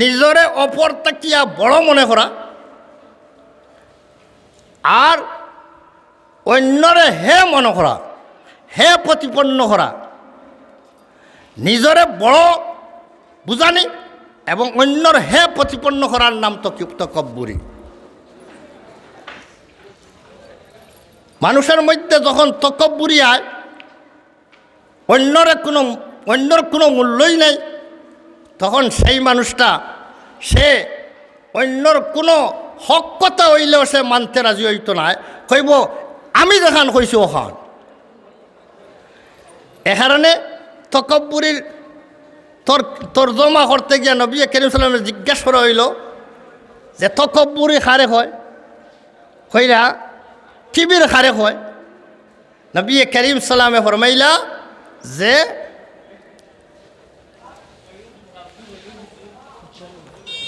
নিজরে অপর তাকিয়া বড় মনে করা আর অন্যরে হে মনে করা, হে প্রতিপন্ন করা, নিজরে বড় বুঝানি এবং অন্যর হে প্রতিপন্ন করার নাম তকব্বুরি। মানুষের মধ্যে যখন তকব্বুরি আয়, অন্যর কোনো মূল্যই নেই, তখন সেই মানুষটা সে অন্যর কোনো হক কথা হইলেও সে মানতে রাজি হইত না, কইব আমি যেখান কইছি ওখান। এ কারণে তকব্বুরির তর্জমা করতে গিয়ে নবী করিম সাল্লাল্লাহু জিজ্ঞাসা করা হইল যে তকব্বুরি খারে হয়, কইরা কিবির খারে হয়। নবী করিম সাল্লামে ফরমাইলা যে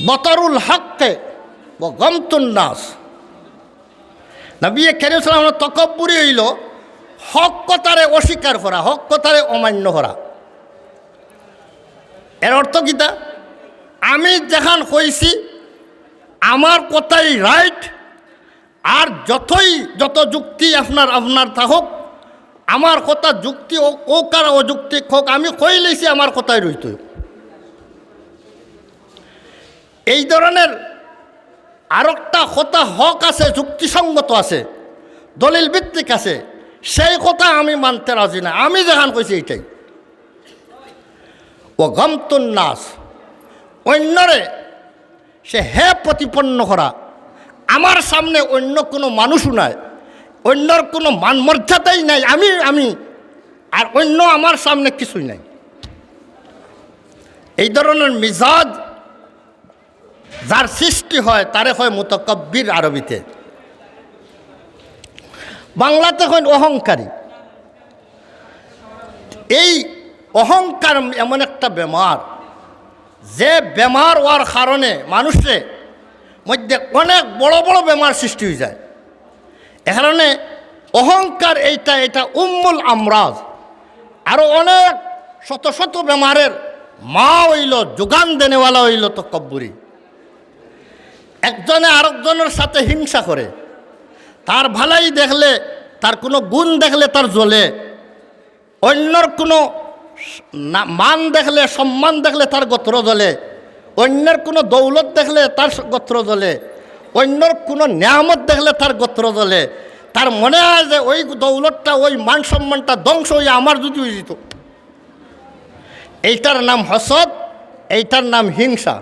বতরুল হককে ও গমতুন নাস। নবী করিম সাল্লাল্লাহু তকব্বুরি হইল হক কথারে অস্বীকার করা, হক কথারে অমান্য করা। এর অর্থ কিতা? আমি যেখান কইছি আমার কথাই রাইট, আর যত যুক্তি আপনার থাকুক, আমার কথা যুক্তি ও কার অযুক্তি হোক, আমি কই লইছি আমার কথাই রইত। এই ধরনের আরেকটা কথা হক আছে, যুক্তিসঙ্গত আছে, দলিল ভিত্তিক আছে, সেই কথা আমি মানতে রাজি না, আমি যেখান কইছি এইটাই। ও গমতুন নাস, অন্যরে সে হে প্রতিপন্ন করা। আমার সামনে অন্য কোনো মানুষও নাই, অন্যর কোনো মান মর্যাদাই নাই, আমি আর অন্য আমার সামনে কিছুই নাই। এই ধরনের মিজাজ যার সৃষ্টি হয় তারে হয় মুতাকাব্বির আরবিতে। বাংলাতে হয় অহংকারী। এই অহংকার এমন একটা বেমার, যে বেমার হওয়ার কারণে মানুষের মধ্যে অনেক বড় বড় বেমার সৃষ্টি হয়ে যায়। এ কারণে অহংকার এটা উম্মুল আমরাজ। আরও অনেক শত শত বেমারের মা হইল, যোগান দেনেওয়ালা হইল তকব্বুরি। একজনে আরেকজনের সাথে হিংসা করে, তার ভালাই দেখলে, তার কোনো গুণ দেখলে তার জ্বলে, অন্যর কোনো মান দেখলে, সম্মান দেখলে তার গোত্র জ্বলে, অন্যের কোনো দৌলত দেখলে তার গোত্র জ্বলে, অন্যর কোনো নিয়ামত দেখলে তার গোত্র জ্বলে। তার মনে হয় যে ওই দৌলতটা, ওই মান সম্মানটা ধ্বংস হয়ে আমার যদি হয়ে যেত। এইটার নাম হসদ, এইটার নাম হিংসা।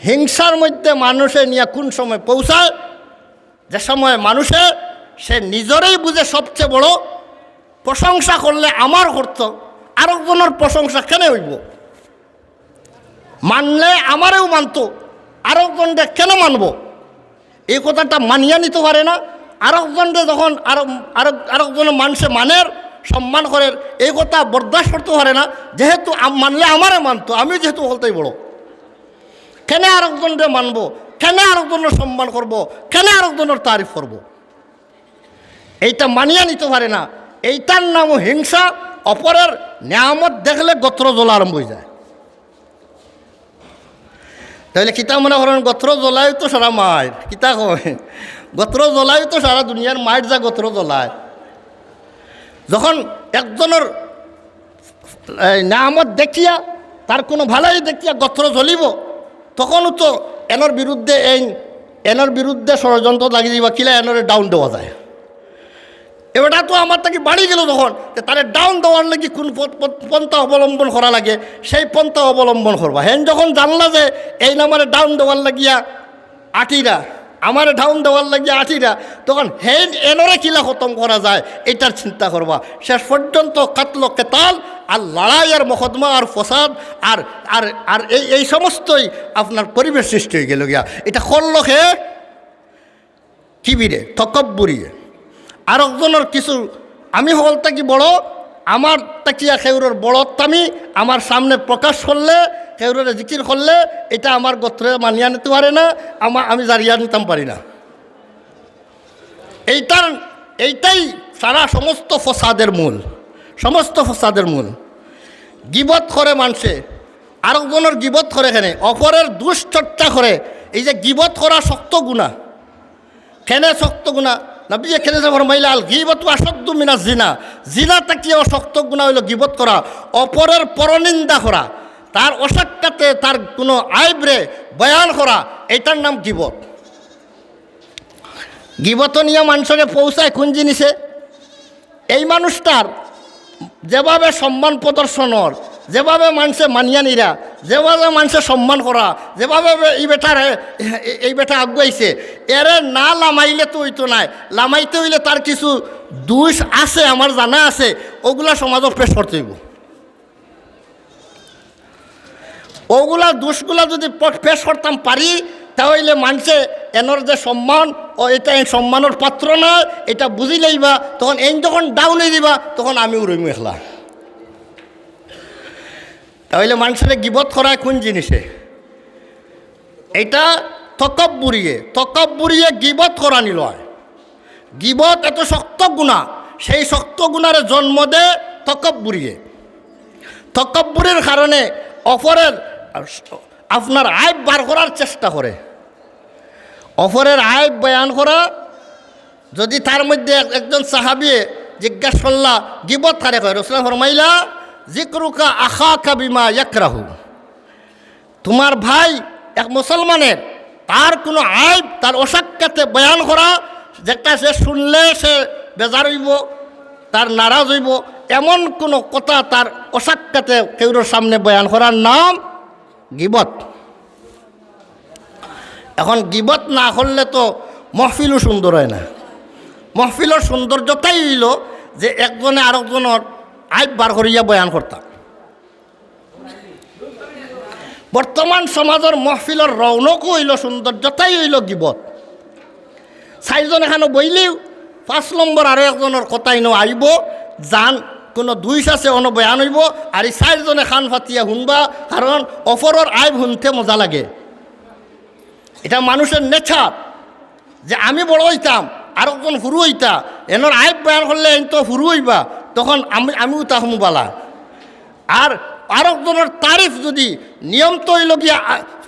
হিংসার মধ্যে মানুষে নিয়ে কোন সময় পৌঁছায়, যে সময় মানুষে সে নিজেরই বুঝে সবচেয়ে বড়, প্রশংসা করলে আমার করত, আরেকজনের প্রশংসা কেন হইব, মানলে আমারেও মানত, আরেকজনকে কেন মানব, এই কথাটা মানিয়ে নিতে পারে না। আরেকজনকে যখন আরেকজনের মানুষে মানের, সম্মান করে, এই কথা বরদাস্ত করতে পারে না, যেহেতু মানলে আমারে মানত, আমি যেহেতু বলতেই বড়, কেন আরেকজনকে মানব, কেন আরেকজনের সম্মান করব, কেন আরেকজনের তারিফ করব, এইটা মানিয়ে নিতে পারে না। এইটার নাম হিংসা। অপরের নিয়ামত দেখলে গোত্র জ্বলা আরম্ভ হয়ে যায়। তাহলে কিতা মনে করেন, গোত্র জ্বলায় তো সারা মায়ের, কিতা কয় গোত্র জ্বলায় তো সারা দুনিয়ার মায়ের যা গোত্র জ্বলায়। যখন একজনের নিয়ামত দেখিয়া, তার কোনো ভালাই দেখিয়া গোত্র জ্বলিব, তখনও তো এনর বিরুদ্ধে ষড়যন্ত্র লাগিয়ে দিবা, কিলা এনরে ডাউন দেওয়া যায়। এবারটা তো আমার তাকে বাড়ি গেল, তখন তারে ডাউন দেওয়ার লাগি কোন পন্থা অবলম্বন করা লাগে, সেই পন্থা অবলম্বন করবা। হেন যখন জানলা যে এই নামারে ডাউন দেওয়ার লাগিয়া আটিরা, আমার ডাউন দেওয়ার লাগিয়া আটিরা, তখন হেন এনরে কিলা খতম করা যায় এটার চিন্তা করবা। শেষ পর্যন্ত কাতল কেতাল আর লড়াই আর মকদ্দমা আর ফসাদ আর আর আর এই সমস্তই আপনার পরিবেশ সৃষ্টি হয়ে গেল গিয়া। এটা করল হে কিবিরে, তকব্বুরিয়ে। আর একজনের কিছু আমি হল তাকি বড়, আমার তাকিয়া খেউরের বড়ত্বামি আমার সামনে প্রকাশ করলে, খেউরের জিকির করলে, এটা আমার গোত্রে মানিয়া নিতে পারে না, আমি জারিয়া নিতাম পারি না। এইটাই সারা সমস্ত ফসাদের মূল, সমস্ত ফসাদের মূল। গিবত করে মানুষে, আরেকজনের গিবত করে কেনে, অপরের দুশ্চর্চা করে। এই যে গিবত করা শক্ত গুনাহ, কেনে শক্ত গুনাহ? নবী কেনে ফরমাইলা আল গীবাতু আশাদ্দু মিনাজ জিনা, জিনা তাকিয়েও শক্ত গুনাহ হইল গিবত করা, অপরের পরনিন্দা করা, তার অসাক্ষাতে তার কোনো আইবরে বয়ান করা, এটার নাম গিবত। গিবত নিয়ে মানুষকে পৌঁছায় কোন জিনিসে? এই মানুষটার যেভাবে সম্মান প্রদর্শনের, যেভাবে মানুষে মানিয়া নিরা, যেভাবে মানুষের সম্মান করা, যেভাবে এই বেটা আগুয়াইছে, এরে না লামাইলে তো হইতো নাই। লামাইতে হইলে তার কিছু দোষ আছে, আমার জানা আছে, ওগুলা সমাজত পেশ করতে হইব। ওগুলা দোষগুলা যদি পেশ করতাম পারি, তাহলে মানুষে এনর যে সম্মান, ও এটা সম্মানের পাত্র নয়, এটা বুঝি লইবা। তখন এন যখন ডাউনে দিবা, তখন আমি উড়িমু এখলা। তাহলে মানুষের গিবত করায় কোন জিনিসে? এটা তকব্বুরিয়ে গিবত করা নিল। গিবত এত শক্ত গুণা, সেই শক্ত গুণার জন্ম দে তকব্বুরিয়ে। তকব্বুরির কারণে অপরের আপনার আইব বার করার চেষ্টা করে, অপরের আইব বয়ান করা। যদি তার মধ্যে একজন সাহাবিয়ে জিজ্ঞাসা করলা গিবত কারে কয়, রাসূলুল্লাহ ফরমাইলা যিকরুকা আখাকা বিমা ইয়াকরাহু, তোমার ভাই এক মুসলমানের তার কোনো আইব তার অসাক্ষাতে বয়ান করা, যেটা সে শুনলে সে বেজার হইব, তার নারাজ হইব, এমন কোনো কথা তার অসাক্ষাতে কেউর সামনে বয়ান করার নাম গিবত। এখন গিবত না করলে তো মহফিলও সুন্দর হয় না। মহফিলের সৌন্দর্যতাই হইল যে একজনে আরেকজনের আইব বার করিয়া বয়ান করতাম। বর্তমান সমাজের মহফিলের রৌনকও হইল, সৌন্দর্যতাই হইল গিবত। 4 জন এখানে বইলেও 5 নম্বর আরও একজনের কথাই ন আইব, যান কোনো দুইশ আছে অন বয়ান হইব, আর এই 4 জনে খান ফাতিয়া শুনবা, কারণ অপরের আইব শুনতে মজা লাগে। এটা মানুষের নেচার, যে আমি বড় হইতাম আর একজন ফুরু হইতা, এনর আইব বয়ান করলে এন তো ফুরু হইবা, তখন আমিও তাহমু বালা। আর আরেকজনের তারিফ যদি নিয়ম তো হইল গিয়া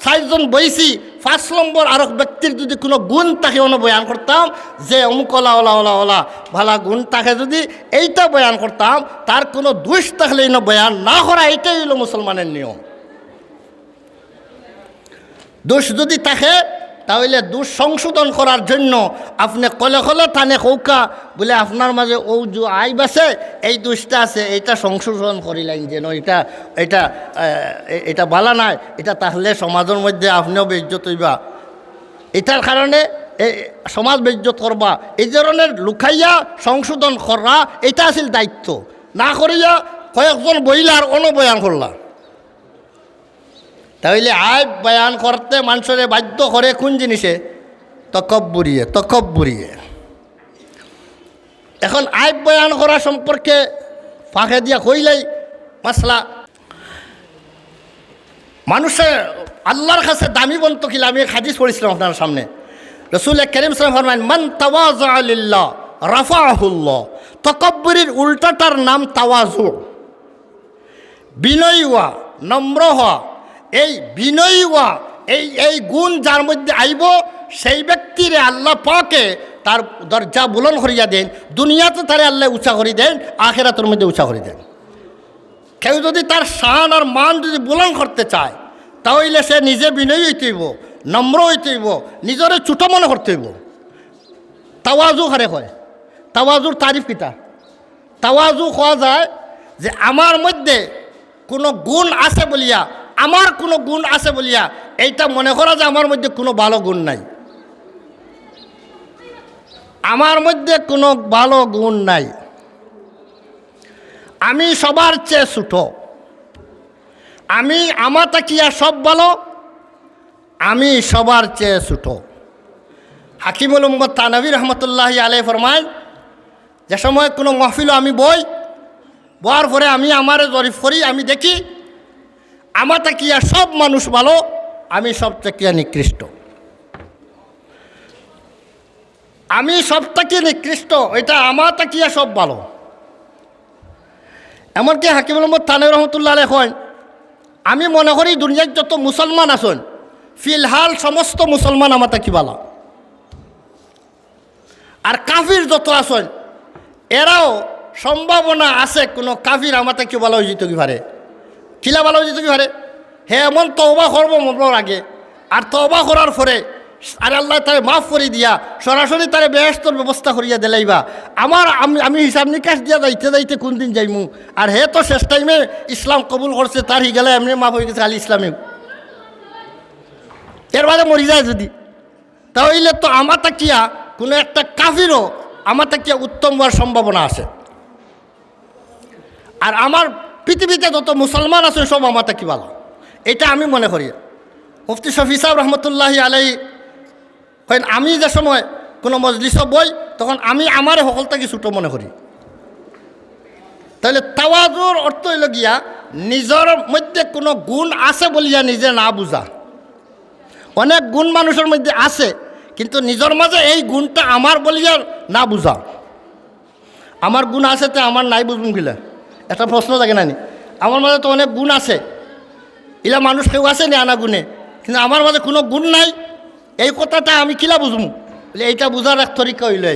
4 জন বইছি, 5 নম্বর আরেক ব্যক্তির যদি কোনো গুণ তাকে অন্য বয়ান করতাম, যে অমুক ওলা ওলা ওলা ওলা ভালা গুণ তাকে যদি এইটা বয়ান করতাম, তার কোনো দোষ থাকলে এনে বয়ান না করা, এইটাই হইল মুসলমানের নিয়ম। দোষ যদি থাকে তাহলে দোষ সংশোধন করার জন্য আপনি কলে কলে টানে কৌকা বলে আপনার মাঝে ও যে আইব আছে, এই দোষটা আছে, এইটা সংশোধন করিলেন যেন এটা এটা এটা বালা নাই, এটা তাহলে সমাজের মধ্যে আপনিও বেইজ্জত হইবা, এটার কারণে সমাজ বেইজ্জত করবা। এই ধরনের লুকাইয়া সংশোধন করা এটা আছিল দায়িত্ব, না করিয়া কয়েকজন বইলার অনবয়ান করলা। তাহলে আইব বয়ান করতে মানুষের বাধ্য করে কোন জিনিসে? তকব্বুরিয়ে। এখন আইব বয়ান করা সম্পর্কে ফাঁকে দিয়া কইলাই মাসলা, মানুষের আল্লাহর কাছে দামি বন্ত কিলা। আমি হাদিস পড়েছিলাম আপনার সামনে, রাসূল কারীম সাল্লাল্লাহু আলাইহি ওয়াসাল্লাম ফরমান মান তাওয়াযা লিল্লাহ রাফাআহুল্লাহ। তকব্বুরির উল্টাটার নাম তাওয়াজু, বিনয়ী হওয়া, নম্র হওয়া। এই বিনয়ী হওয়া, এই গুণ যার মধ্যে আইব, সেই ব্যক্তিরে আল্লাহ পাকে তার দরজা বুলন্দ করিয়া দেন। দুনিয়াতে তারে আল্লাহ উঁচা করি দেন, আখিরাতের মধ্যে উঁচা করি দেন। কেউ যদি তার শান আর মান যদি বুলন্দ করতে চায়, তাহলে সে নিজে বিনয়ী হইতে হইব, নম্র হইতে হইব, নিজরে ছোট মনে করতে হইব। তাওয়াজু হারে কয়, তাওয়াজুর তারিফ কিতা? তাওয়াজু কোয়া যায় যে আমার মধ্যে কোনো গুণ আছে বলিয়া, আমার কোনো গুণ আছে বলিয়া এইটা মনে করা যে আমার মধ্যে কোনো ভালো গুণ নাই, আমার মধ্যে কোনো ভালো গুণ নাই, আমি সবার চেয়ে ছোট, আমার তাকিয়া সব ভালো, আমি সবার চেয়ে ছোট। হাকিমুল উম্মত থানভী রহমতুল্লাহি আলাইহি ফরমায়, যে সময় কোনো মাহফিল আমি বয়ার পরে আমি আমার জরিফ করি, আমি দেখি আমার তাকিয়া সব মানুষ ভালো, আমি সব তাকিয়া নিকৃষ্ট, আমি সব তাকিয়া নিকৃষ্ট, এটা আমার তাকিয়া সব ভালো। এমনকি হাকিমুল উম্মত থানভী রহমতুল্লাহ আলাইহি কয়, আমি মনে করি দুনিয়ার যত মুসলমান আছেন ফিলহাল সমস্ত মুসলমান আমার কি ভালো, আর কাফির যত আছেন এরাও সম্ভাবনা আছে কোনো কাফির আমার কি ভালো হয়ে যেত কি পারে, কিলা ভালো হয়ে যেত কি পারে। হে এমন তওবা করব মরার আগে, আর তওবা করার পরে আর আল্লাহ তারে মাফ করে দিয়া সরাসরি তারে বেহেশতের ব্যবস্থা করিয়া দিলাইবা। আমি হিসাব নিকাশ দিয়া যাইতে যাইতে কোন দিন যাইমু, আর হে তো শেষ টাইমে ইসলাম কবুল করছে, তার হি গেলে এমনি মাফ হয়ে গেছে আলী ইসলামে, এর বাদে মরি যায় যদি, তাহলে তো আমার তাকিয়া কোনো একটা কাফিরও আমার তাকিয়া উত্তম হওয়ার সম্ভাবনা আছে। আর আমার পৃথিবীতে যত মুসলমান আছে সব আমার তাকি ভালো, এটা আমি মনে করি। মুফতি শফি সাহেব রহমতুল্লাহি আলাই হয়, আমি যে সময় কোনো মজলিসে বই তখন আমি আমারে সকল থেকে ছোটো মনে করি। তাহলে তাওয়াজুর অর্থ হইল গিয়া নিজের মধ্যে কোনো গুণ আছে বলিয়া নিজে না বুঝা। অনেক গুণ মানুষের মধ্যে আছে, কিন্তু নিজের মাঝে এই গুণটা আমার বলিয়া না বুঝা। আমার গুণ আছে তো আমার নাই বুঝুন গিলা একটা প্রশ্ন থাকে না নি, আমার মাঝে তো অনেক গুণ আছে, ইলা মানুষ কেউ আছে নি আনা গুণে, কিন্তু আমার মাঝে কোনো গুণ নাই, এই কথাটা আমি কিলা বুঝবো। এইটা বুঝার এক তরিকা হইল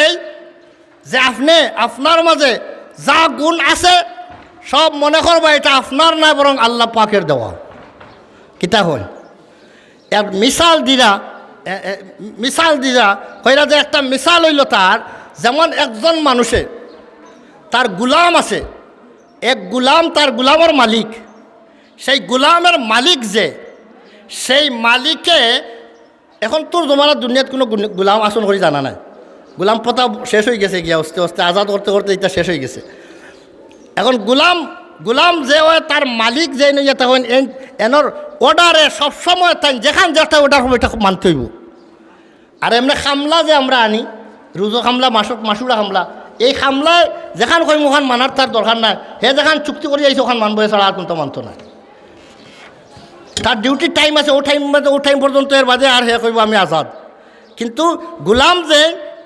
এই যে আপনি আপনার মাঝে যা গুণ আছে সব মনে করবা এটা আপনার না বরং আল্লাহ পাকের দেওয়া। কিতা হয় এক মিসাল দিরা কইরা যে একটা মিসাল হইল তার, যেমন একজন মানুষে তার গুলাম আছে, এক গুলাম তার গুলামের মালিক, সেই গুলামের মালিক যে সেই মালিকে এখন তোর জমানার দুনিয়াত কোনো গুলাম আসন করে জানা নাই, গুলাম প্রথা শেষ হয়ে গেছে গিয়া আস্তে আস্তে আজাদ করতে করতে এটা শেষ হয়ে গেছে। এখন গুলাম যে হয় তার মালিক যে নইয়া তখন এনর অর্ডারে সবসময় তাই যেখান যেটা অর্ডার হবে এটা মানতে হইব। আর এমনি খামলা যে আমরা আনি রুজো খামলা মাসুরা খামলা, এই খামলায় যেখান কইম ওখান মানার তার দরকার নাই, হে যেখান চুক্তি করে আইসে ওখান মানবো, এছাড়া আর কোনটা মানতো না। তার ডিউটির টাইম আছে, ও টাইম পর্যন্ত এর বাদে আর হে কইব আমি আজাদ। কিন্তু গুলাম যে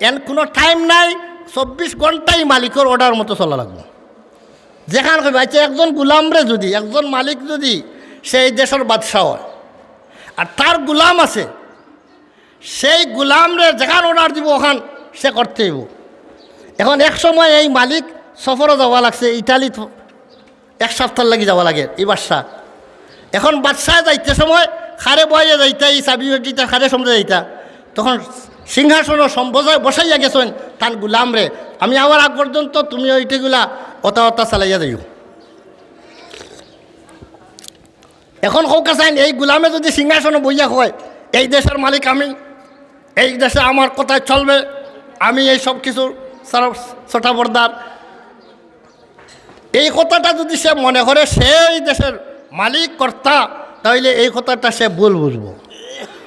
এন কোনো টাইম নাই, 24 ঘন্টাই মালিকের অর্ডার মতো চলা লাগবে। যেখান কইব আচ্ছা একজন গুলামরে যদি একজন মালিক যদি সেই দেশের বাদশাহ হয় আর তার গুলাম আছে, সেই গুলামরে যেখান অর্ডার দিব ওখান সে করতে হইব। এখন এক সময় এই মালিক সফরও যাওয়া লাগছে, ইটালি 1 সপ্তাহ লাগি যাওয়া লাগে এই বাদশাহ। এখন বাদশাহ যাইতে সময় খারে বয়ে যাইতা, এই চাবি দিতা খারে সময় যাইতা, তখন সিংহাসন বসাইয়া গেছেন তার গুলামরে, আমি আবার আগ পর্যন্ত তুমি ওইটাগুলা অতা চালাইয়া যাইও। এখন কৌকা চাইন এই গুলামে যদি সিংহাসনে বইয়া হয় এই দেশের মালিক আমি, এই দেশে আমার কথায় চলবে, আমি এই সব কিছু ছোটা বর্দার, এই কথাটা যদি সে মনে করে সেই দেশের মালিক কর্তা, তাহলে এই কথাটা সে ভুল বুঝবো।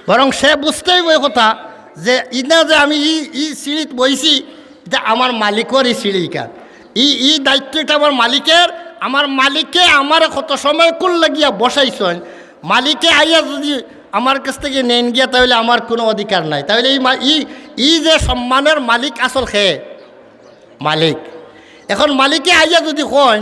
বরং সে বুঝতেই ওই কথা যে ইনা যে আমি সিঁড়িত বইছি এটা আমার মালিকের এই সিঁড়িকা, দায়িত্ব এটা আমার মালিকে আমার কত সময় কুল লাগিয়া বসাইছেন, মালিকে আইয়া যদি আমার কাছ থেকে নেন গিয়া তাহলে আমার কোনো অধিকার নাই। তাহলে এই যে সম্মানের মালিক আসল খে মালিক। এখন মালিকে আইয়া যদি কন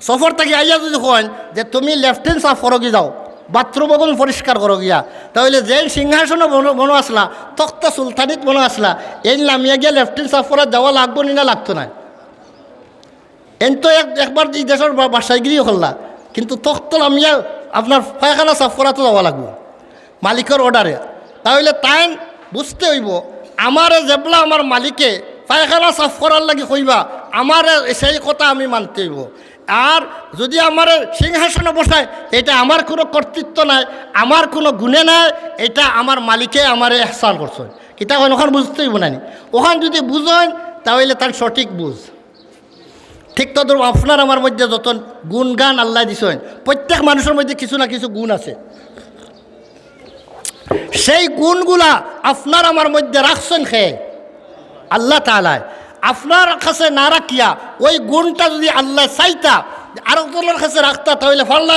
সফর থেকে আইয়া যদি কন যে তুমি লেফটেন্ট সাফ করো গিয়ে যাও, বাথরুম এখন পরিষ্কার করো গিয়া, তাহলে যে সিংহাসনে বনো আসলা তক্তা সুলতানিত বনো আসলা, এই নামিয়া গিয়া লেফটেন্ট সাফ করা যাওয়া লাগবো না লাগতো না। এন তো একবার এই দেশের বাসায় গিয়ে করলা, কিন্তু তক্ত নামিয়া আপনার পায়খানা সাফ করা তো যাওয়া লাগবো মালিকের অর্ডারে। তাহলে তাই বুঝতে হইব আমারে যেবলা আমার মালিকে পায়খানা সাফ করার লাগে কইবা আমার সেই কথা আমি মানতে হইব। আর যদি আমার সিংহাসনে বসায় এটা আমার কোনো কর্তৃত্ব নাই, আমার কোনো গুণে নাই, এটা আমার মালিকে আমারে এহসান করছেন, কিতা ওখানে বুঝতে হইব না। ওখান যদি বুঝেন তাহলে তার সঠিক বুঝ। ঠিক তো ধরুন আপনার আমার মধ্যে যত গুণগান আল্লাহ দিছেন, প্রত্যেক মানুষের মধ্যে কিছু না কিছু গুণ আছে, সেই গুণগুলা আপনার আমার মধ্যে রাখছেন খেয়ে আল্লাহ তাআলা, আপনার কাছে না রাখিয়া ওই গুণটা যদি আল্লাহ চাইতা আরেকজনের কাছে রাখতা তাহলে ফাল্লা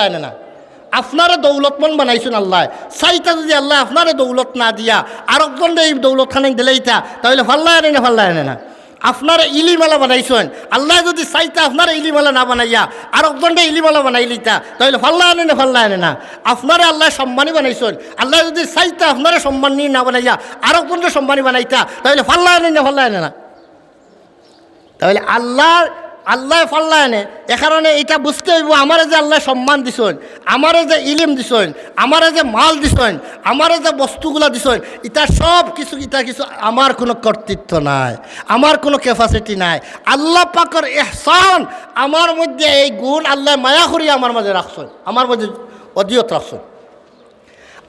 এনে না। আপনারে দৌলতমন বানাইছেন আল্লাহ, চাইতা যদি আল্লাহ আপনারে দৌলত না দিয়া আরেকজনের এই দৌলতখানে দিলেইতা তাহলে ফাল্লা এনে না। আপনারা ইলিমালা বানাইছেন, আল্লাহ যদি চাইতা আপনারা ইলিমালা না বানাইয়া আর একজনটা ইলিমালা বানাই লিতা তাহলে ফাল্লা আনে না ফাল্লা আনে না। আপনারা আল্লাহ সম্মানী বানাইছেন, আল্লাহ যদি চাইতা আপনারা সম্মানী না বানাইয়া আর একজনটা সম্মানী বানাইতা তাহলে ফাল্লা আনে না ফাল্লা আনে না। তাহলে আল্লাহ ফাল্লা আনে। এ কারণে এটা বুঝতে হইব, আমারে যে আল্লাহ সম্মান দিছেন, আমারে যে ইলিম দিছেন, আমারে যে মাল দিছেন, আমারে যে বস্তুগুলা দিছেন, এটা সব কিছু আমার কোনো কর্তৃত্ব নাই, আমার কোনো ক্যাপাসিটি নাই। আল্লাহ পাকের ইহসান, আমার মধ্যে এই গুণ আল্লাহ মায়া করিয়া আমার মাঝে রাখছেন, আমার মধ্যে অধিয়ত রাখছেন।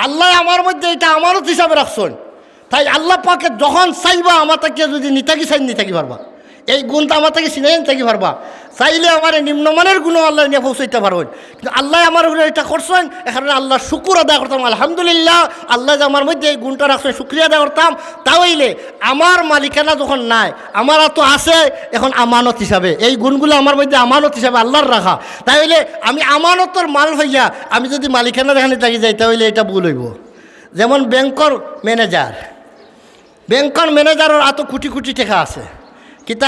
আল্লাহ আমার মধ্যে এটা আমানত হিসাবে রাখছেন। তাই আল্লাহ পাকে যখন চাইবা আমার তাকে যদি নিতাকি পারবা, এই গুণটা আমার থেকে চিনে থাকি পারবা। চাইলে আমার নিম্নমানের গুণ আল্লাহ নিয়ে পৌঁছাইতে পারবেন, কিন্তু আল্লাহ আমার এটা করছেন, এখানে আল্লাহ শুকুর আদায় করতাম। আলহামদুলিল্লাহ, আল্লাহ যে আমার মধ্যে এই গুণটা রাখছেন, শুক্রিয়া আদায় করতাম। তাহলে আমার মালিকানা যখন নাই, আমার তো আছে এখন আমানত হিসাবে, এই গুণগুলো আমার মধ্যে আমানত হিসাবে আল্লাহর রাখা। তাহলে আমি আমানতর মাল হইয়া আমি যদি মালিকানা দেখানে থাকি যাই তাহলে এটা ভুল হইব। যেমন ব্যাংকর ম্যানেজারের এত কোটি কোটি টাকা আছে, কিতা